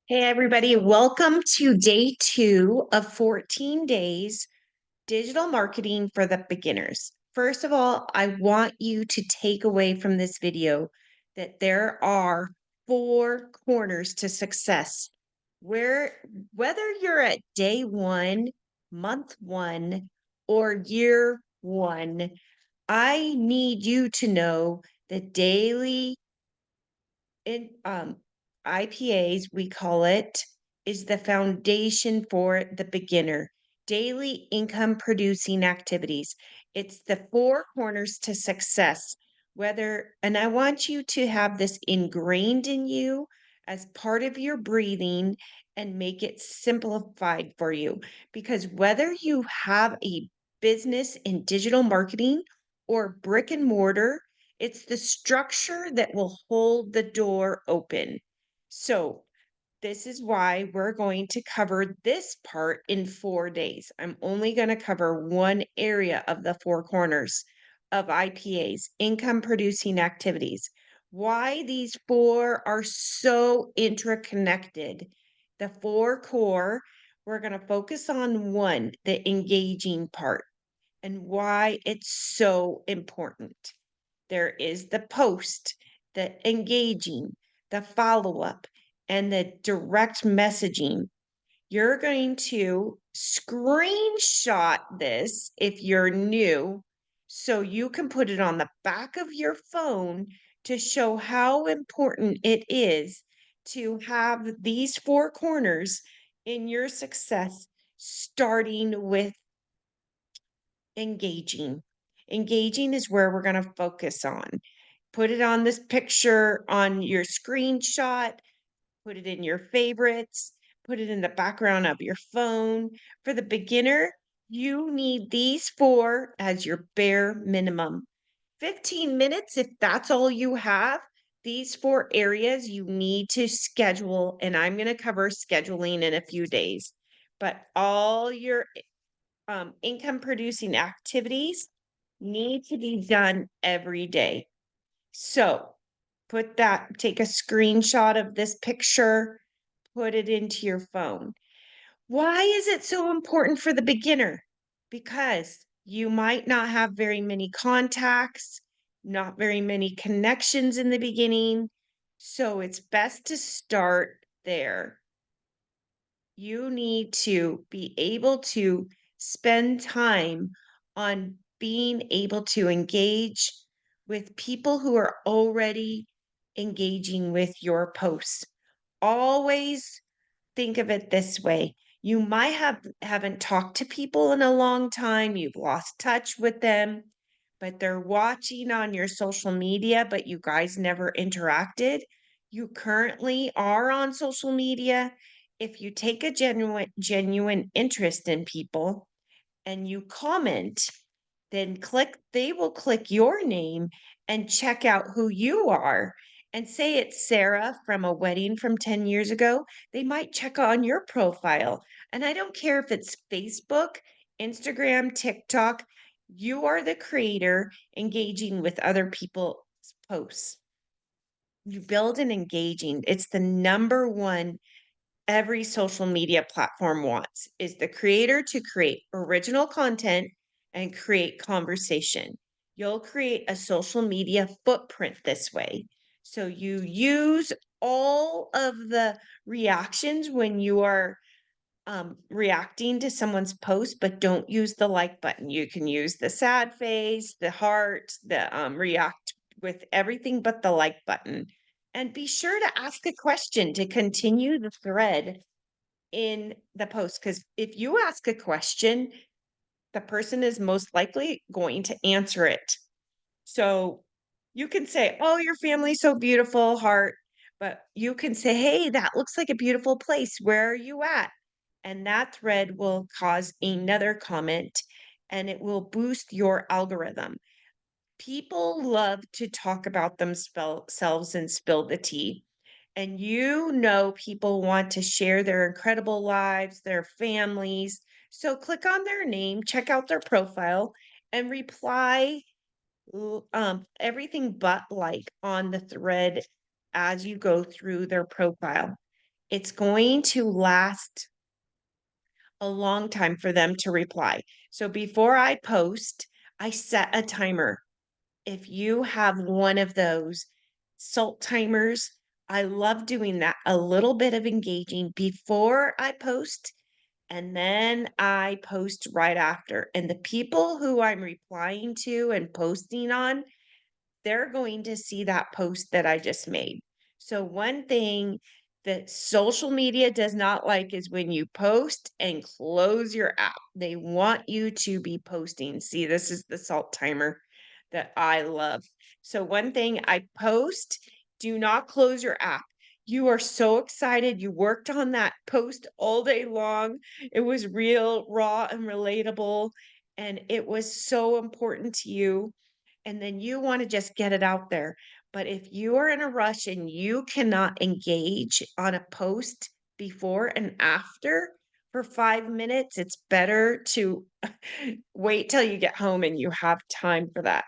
Hey, everybody, welcome to day 2 of 14 days digital marketing for the beginners. First of all, I want you to take away from this video that there are 4 corners to success. Where, whether you're at day 1, month 1, or year 1, I need you to know that daily in IPAs, we call it, is the foundation for the beginner. Daily income producing activities. It's the 4 corners to success. And I want you to have this ingrained in you as part of your breathing and make it simplified for you. Because whether you have a business in digital marketing or brick and mortar, it's the structure that will hold the door open. So, this is why we're going to cover this part in 4 days. I'm only going to cover one area of the 4 corners of IPAs, income producing activities. Why these 4 are so interconnected. The 4 core, we're going to focus on one, the engaging part, and why it's so important. There is the post, the engaging, the follow up, and the direct messaging. You're going to screenshot this if you're new so you can put it on the back of your phone to show how important it is to have these 4 corners in your success, starting with engaging. Engaging is where we're going to focus on. Put it on this picture on your screenshot, put it in your favorites, put it in the background of your phone. For the beginner, you need these 4 as your bare minimum. 15 minutes, if that's all you have, these 4 areas you need to schedule. And I'm going to cover scheduling in a few days. But all your income producing activities need to be done every day. So take a screenshot of this picture, put it into your phone. Why is it so important for the beginner? Because you might not have very many contacts, not very many connections in the beginning. So it's best to start there. You need to be able to spend time on being able to engage with people who are already engaging with your posts. Always think of it this way. You might haven't talked to people in a long time, you've lost touch with them, but they're watching on your social media, but you guys never interacted. You currently are on social media. If you take a genuine interest in people and you comment, then they will click your name and check out who you are. And say it's Sarah from a wedding from 10 years ago, they might check on your profile. And I don't care if it's Facebook, Instagram, TikTok, you are the creator engaging with other people's posts. You build an engaging, it's the number one every social media platform wants is the creator to create original content and create conversation. You'll create a social media footprint this way. So you use all of the reactions when you are reacting to someone's post, but don't use the like button. You can use the sad face, the heart, the react with everything but the like button. And be sure to ask a question to continue the thread in the post, because if you ask a question, the person is most likely going to answer it. So you can say, "Oh, your family's so beautiful, heart," but you can say, "Hey, that looks like a beautiful place. Where are you at?" And that thread will cause another comment and it will boost your algorithm. People love to talk about themselves and spill the tea. And people want to share their incredible lives, their families. So click on their name, check out their profile, and reply everything but like on the thread as you go through their profile. it's going to last a long time for them to reply. So before I post, I set a timer. If you have one of those salt timers, I love doing that. A little bit of engaging before I post, and then I post right after. And the people who I'm replying to and posting on, they're going to see that post that I just made. So, one thing that social media does not like is when you post and close your app. They want you to be posting. See, this is the salt timer that I love. So, one thing I post, do not close your app. You are so excited. You worked on that post all day long. It was real, raw, and relatable. And it was so important to you, and then you want to just get it out there. But if you are in a rush and you cannot engage on a post before and after for 5 minutes, it's better to wait till you get home and you have time for that.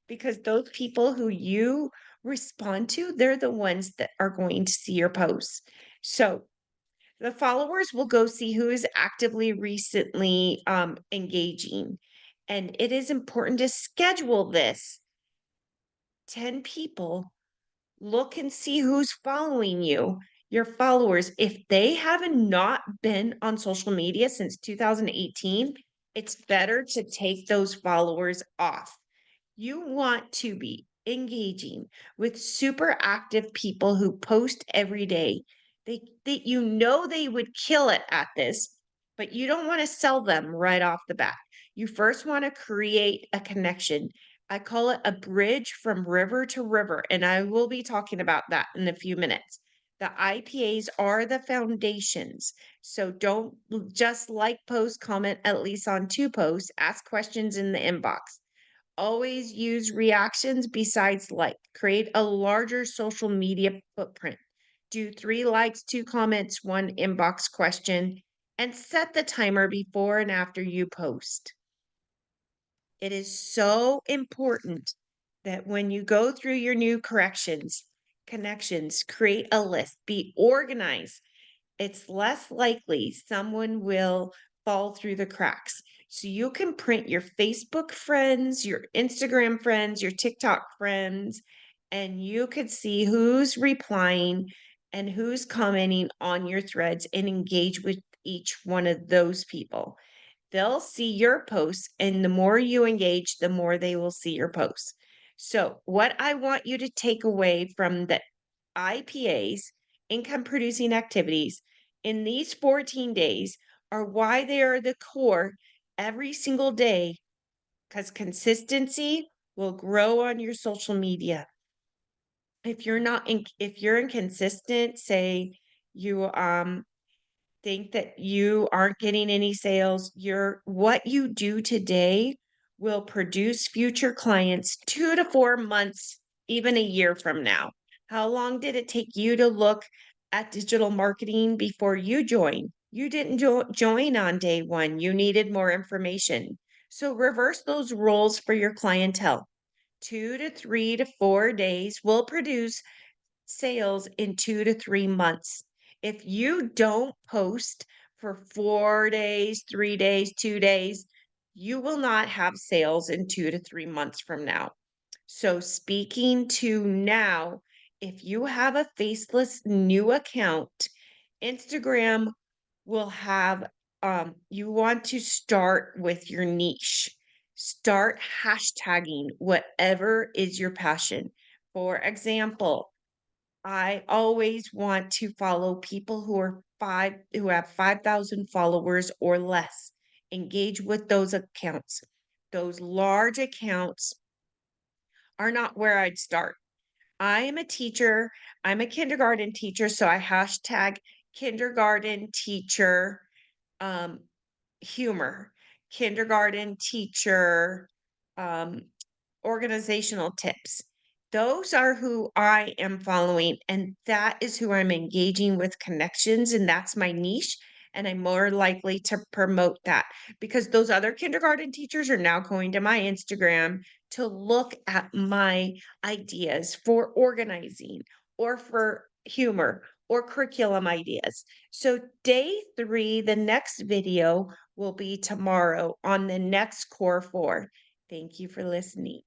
Because those people who you respond to, they're the ones that are going to see your posts. So the followers will go see who is actively recently engaging. And it is important to schedule this. 10 people, look and see who's following you, your followers. If they have not been on social media since 2018, it's better to take those followers off. You want to be engaging with super active people who post every day. They would kill it at this, but you don't want to sell them right off the bat. You first want to create a connection. I call it a bridge from river to river, and I will be talking about that in a few minutes. The IPAs are the foundations. So don't just like post, comment at least on two posts, ask questions in the inbox. Always use reactions besides like. Create a larger social media footprint. Do 3 likes, 2 comments, 1 inbox question, and set the timer before and after you post. It is so important that when you go through your new connections, create a list, be organized. It's less likely someone will fall through the cracks. So you can print your Facebook friends, your Instagram friends, your TikTok friends, and you could see who's replying and who's commenting on your threads and engage with each one of those people. They'll see your posts, and the more you engage, the more they will see your posts. So, what I want you to take away from the IPAs, income producing activities, in these 14 days are why they are the core every single day, because consistency will grow on your social media. If you're inconsistent, say you think that you aren't getting any sales, what you do today will produce future clients 2 to 4 months, even a year from now. How long did it take you to look at digital marketing before you joined? You didn't join on day one. You needed more information. So reverse those roles for your clientele. 2 to 3 to 4 days will produce sales in 2 to 3 months. If you don't post for 4 days, 3 days, 2 days, you will not have sales in 2 to 3 months from now. So, speaking to now, if you have a faceless new account, Instagram will have, you want to start with your niche. Start hashtagging whatever is your passion. For example, I always want to follow people who have 5,000 followers or less. Engage with those accounts. Those large accounts are not where I'd start. I am a teacher. I'm a kindergarten teacher, so I hashtag kindergarten teacher um, humor, kindergarten teacher um, organizational tips. Those are who I am following, and that is who I'm engaging with connections, and that's my niche. And I'm more likely to promote that because those other kindergarten teachers are now going to my Instagram to look at my ideas for organizing or for humor or curriculum ideas. So day 3, the next video will be tomorrow on the next core 4. Thank you for listening.